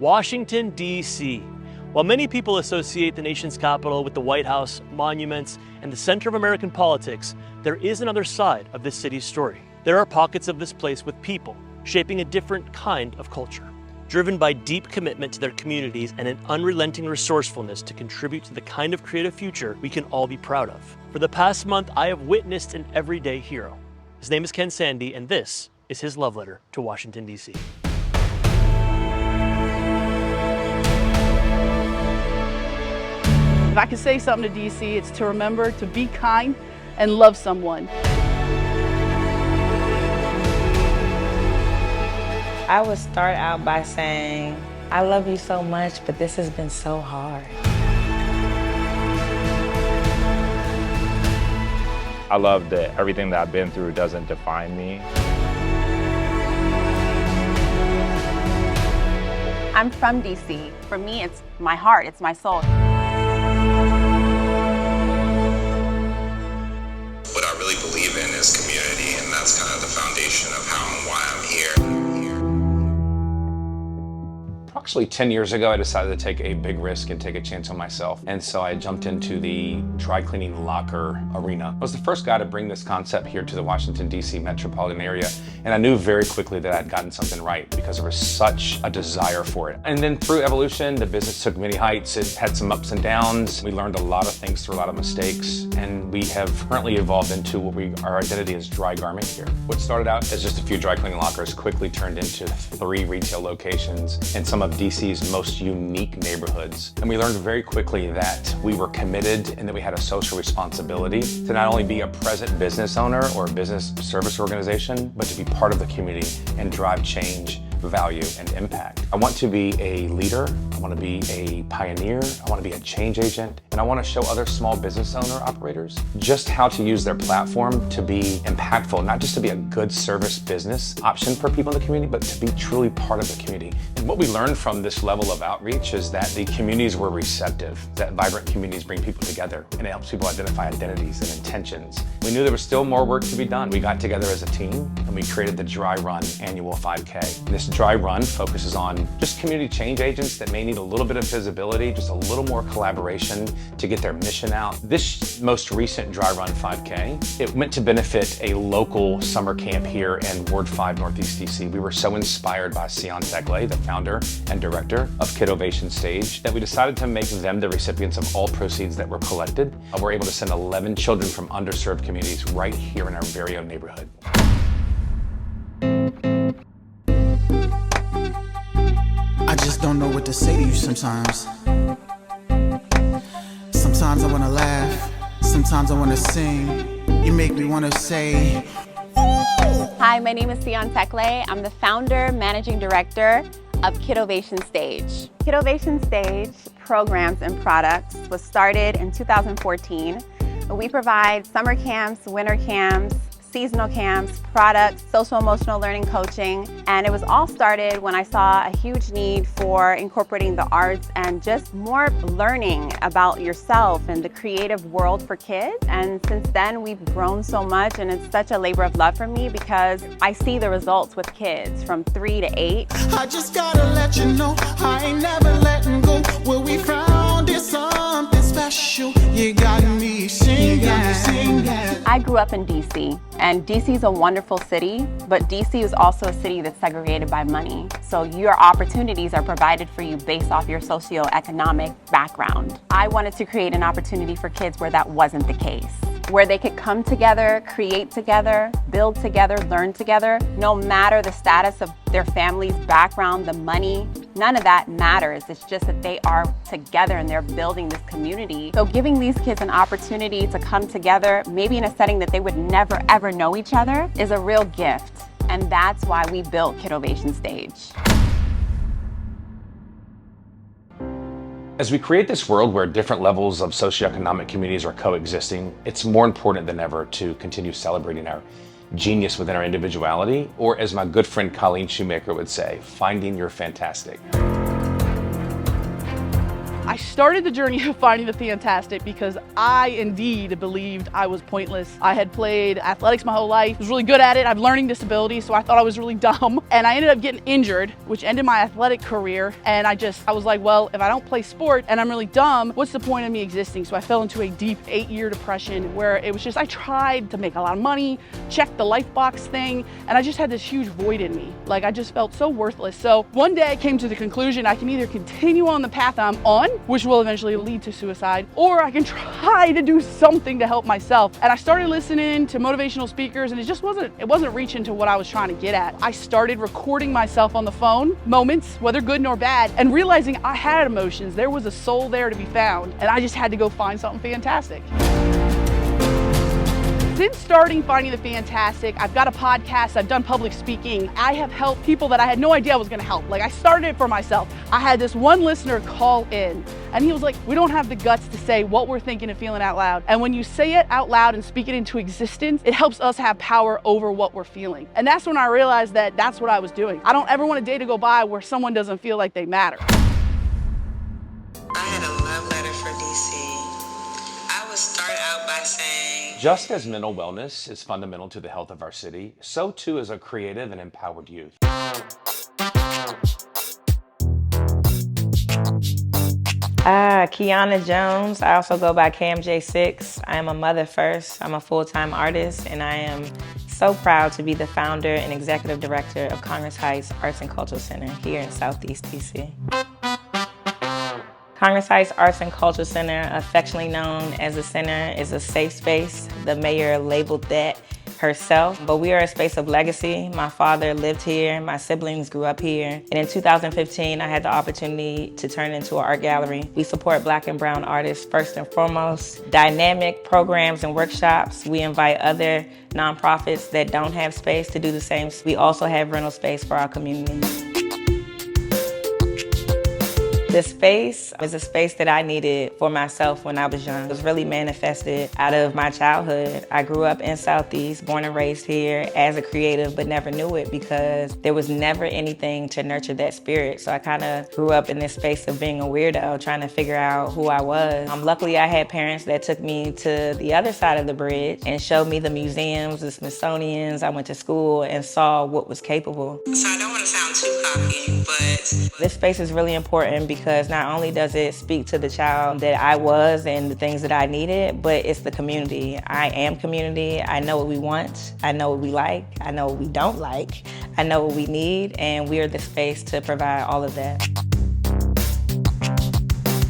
Washington, D.C. While many people associate the nation's capital with the White House, monuments, and the center of American politics, there is another side of this city's story. There are pockets of this place with people shaping a different kind of culture, driven by deep commitment to their communities and an unrelenting resourcefulness to contribute to the kind of creative future we can all be proud of. For the past month, I have witnessed an everyday hero. His name is Ken Sandy, and this is his love letter to Washington, D.C. If I could say something to DC, it's to remember to be kind and love someone. I would start out by saying, I love you so much, but this has been so hard. I love that everything that I've been through doesn't define me. I'm from DC. For me, it's my heart, it's my soul. What I really believe in is community, and that's kind of the foundation of how and why I'm here. Approximately 10 years ago, I decided to take a big risk and take a chance on myself. And so I jumped into the dry cleaning locker arena. I was the first guy to bring this concept here to the Washington, D.C. metropolitan area. And I knew very quickly that I'd gotten something right because there was such a desire for it. And then through evolution, the business took many heights. It had some ups and downs. We learned a lot of things through a lot of mistakes. And we have currently evolved into our identity as Dryy Garment Care. What started out as just a few dry cleaning lockers quickly turned into 3 retail locations and some of DC's most unique neighborhoods. And we learned very quickly that we were committed and that we had a social responsibility to not only be a present business owner or a business service organization, but to be part of the community and drive change, value, and impact. I want to be a leader, I want to be a pioneer, I want to be a change agent, and I want to show other small business owner operators just how to use their platform to be impactful, not just to be a good service business option for people in the community, but to be truly part of the community. And what we learned from this level of outreach is that the communities were receptive, that vibrant communities bring people together, and it helps people identify identities and intentions. We knew there was still more work to be done. We got together as a team and we created the Dryy Run annual 5K. This Dryy Run focuses on just community change agents that may need a little bit of visibility, just a little more collaboration to get their mission out. This most recent Dryy Run 5K, it meant to benefit a local summer camp here in Ward 5 Northeast DC. We were so inspired by Sion Tekle, the founder and director of Kidovation Stage, that we decided to make them the recipients of all proceeds that were collected. We're able to send 11 children from underserved communities right here in our very own neighborhood. I just don't know what to say to you sometimes. Sometimes I wanna laugh, sometimes I wanna sing. You make me wanna say, Hi, my name is Sion Tekle. I'm the founder, managing director of Kidovation Stage. Kidovation Stage programs and products was started in 2014. We provide summer camps, winter camps, seasonal camps, products, social emotional learning coaching, and it was all started when I saw a huge need for incorporating the arts and just more learning about yourself and the creative world for kids. And since then we've grown so much, and it's such a labor of love for me because I see the results with kids from 3 to 8. I just gotta let you know I ain't never letting go. What we found is something special. You got me singing. I grew up in DC, and DC is a wonderful city, but DC is also a city that's segregated by money. So your opportunities are provided for you based off your socioeconomic background. I wanted to create an opportunity for kids where that wasn't the case, where they could come together, create together, build together, learn together, no matter the status of their family's background, the money, none of that matters. It's just that they are together and they're building this community. So giving these kids an opportunity to come together, maybe in a setting that they would never ever know each other, is a real gift. And that's why we built Kidovation Stage. As we create this world where different levels of socioeconomic communities are coexisting, it's more important than ever to continue celebrating our genius within our individuality, or as my good friend Colleen Shoemaker would say, finding your fantastic. I started the journey of finding the fantastic because I indeed believed I was pointless. I had played athletics my whole life, was really good at it. I have learning disabilities, so I thought I was really dumb. And I ended up getting injured, which ended my athletic career. And I was like, well, if I don't play sport and I'm really dumb, what's the point of me existing? So I fell into a deep 8-year depression where it was just, I tried to make a lot of money, check the life box thing, and I just had this huge void in me. Like I just felt so worthless. So one day I came to the conclusion I can either continue on the path I'm on, which will eventually lead to suicide, or I can try to do something to help myself. And I started listening to motivational speakers, and it wasn't reaching to what I was trying to get at. I started recording myself on the phone, moments, whether good nor bad, and realizing I had emotions. There was a soul there to be found, and I just had to go find something fantastic. Since starting Finding the Fantastic, I've got a podcast, I've done public speaking. I have helped people that I had no idea I was gonna help. Like I started it for myself. I had this one listener call in and he was like, we don't have the guts to say what we're thinking and feeling out loud. And when you say it out loud and speak it into existence, it helps us have power over what we're feeling. And that's when I realized that that's what I was doing. I don't ever want a day to go by where someone doesn't feel like they matter. I had a love letter for DC. I would start out by saying, Just as mental wellness is fundamental to the health of our city, so too is a creative and empowered youth. Kiana Jones. I also go by Cam J6. I am a mother first. I'm a full-time artist, and I am so proud to be the founder and executive director of Congress Heights Arts and Cultural Center here in Southeast DC. Congress Heights Arts and Cultural Center, affectionately known as the center, is a safe space. The mayor labeled that herself, but we are a space of legacy. My father lived here, my siblings grew up here, and in 2015, I had the opportunity to turn it into an art gallery. We support Black and brown artists first and foremost. Dynamic programs and workshops. We invite other nonprofits that don't have space to do the same. We also have rental space for our community. The space is a space that I needed for myself when I was young. It was really manifested out of my childhood. I grew up in Southeast, born and raised here as a creative, but never knew it because there was never anything to nurture that spirit. So I kind of grew up in this space of being a weirdo, trying to figure out who I was. Luckily, I had parents that took me to the other side of the bridge and showed me the museums, the Smithsonians. I went to school and saw what was capable. So I don't want to sound too cocky, but this space is really important because not only does it speak to the child that I was and the things that I needed, but it's the community. I am community. I know what we want. I know what we like. I know what we don't like. I know what we need, and we are the space to provide all of that.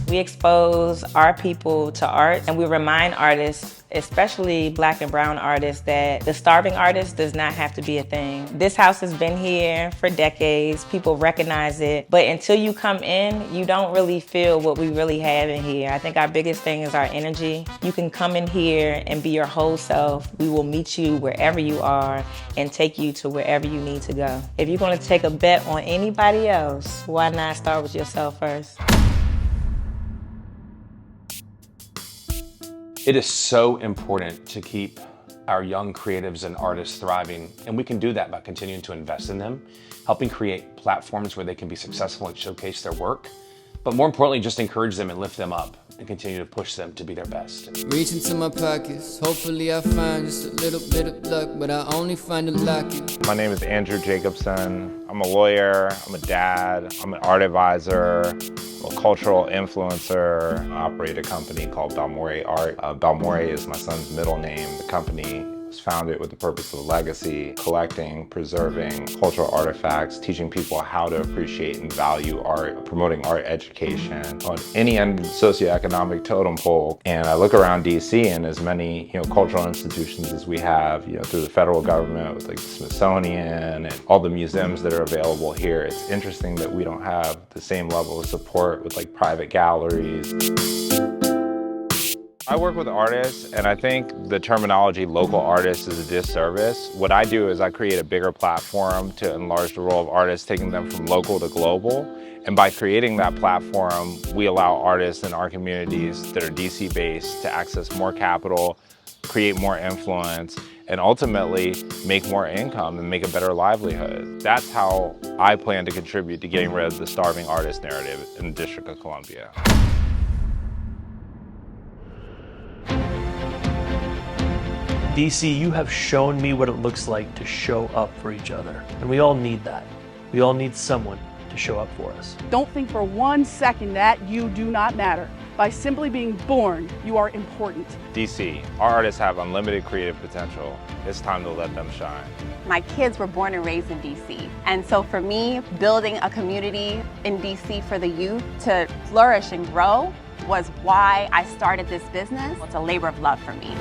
We expose our people to art, and we remind artists, especially Black and brown artists, that the starving artist does not have to be a thing. This house has been here for decades. People recognize it, but until you come in, you don't really feel what we really have in here. I think our biggest thing is our energy. You can come in here and be your whole self. We will meet you wherever you are and take you to wherever you need to go. If you're gonna take a bet on anybody else, why not start with yourself first? It is so important to keep our young creatives and artists thriving, and we can do that by continuing to invest in them, helping create platforms where they can be successful and showcase their work, but more importantly, just encourage them and lift them up and continue to push them to be their best. Reach into my pockets, hopefully I find just a little bit of luck, but I only find a locket. My name is Andrew Jacobson. I'm a lawyer, I'm a dad, I'm an art advisor, I'm a cultural influencer. I operate a company called Balmore Art. Balmore is my son's middle name. The company was founded with the purpose of legacy, collecting, preserving cultural artifacts, teaching people how to appreciate and value art, promoting art education on any end of the socioeconomic totem pole. And I look around DC and as many cultural institutions as we have through the federal government with like the Smithsonian and all the museums that are available here, it's interesting that we don't have the same level of support with like private galleries. I work with artists, and I think the terminology local artist is a disservice. What I do is I create a bigger platform to enlarge the role of artists, taking them from local to global. And by creating that platform, we allow artists in our communities that are DC-based to access more capital, create more influence, and ultimately make more income and make a better livelihood. That's how I plan to contribute to getting rid of the starving artist narrative in the District of Columbia. DC, you have shown me what it looks like to show up for each other. And we all need that. We all need someone to show up for us. Don't think for 1 second that you do not matter. By simply being born, you are important. DC, our artists have unlimited creative potential. It's time to let them shine. My kids were born and raised in DC. And so for me, building a community in DC for the youth to flourish and grow was why I started this business. It's a labor of love for me.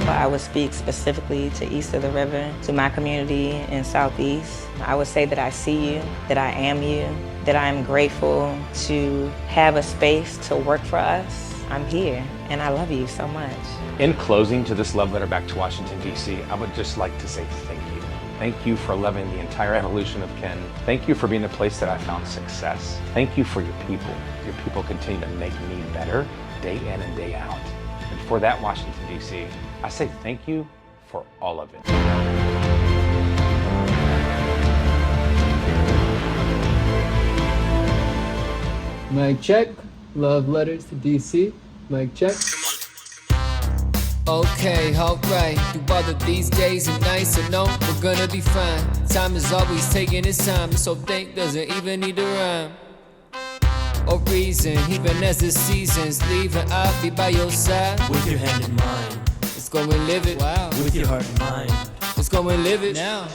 I would speak specifically to east of the river, to my community in Southeast. I would say that I see you, that I am you, that I'm grateful to have a space to work for us. I'm here, and I love you so much. In closing to this love letter back to Washington, D.C., I would just like to say thank you. Thank you for loving the entire evolution of Ken. Thank you for being the place that I found success. Thank you for your people. Your people continue to make me better day in and day out. And for that, Washington, D.C., I say thank you for all of it. Mic check. Love letters to DC. Mic check. Okay, alright. Through all of these days and nights, I know we're gonna be fine. Time is always taking its time, so think doesn't even need a rhyme or reason. Even as the seasons leave, and I'll be by your side. With your hand in mine. Let's go and live it. Wow. With your heart in mind. Let's go and live it now.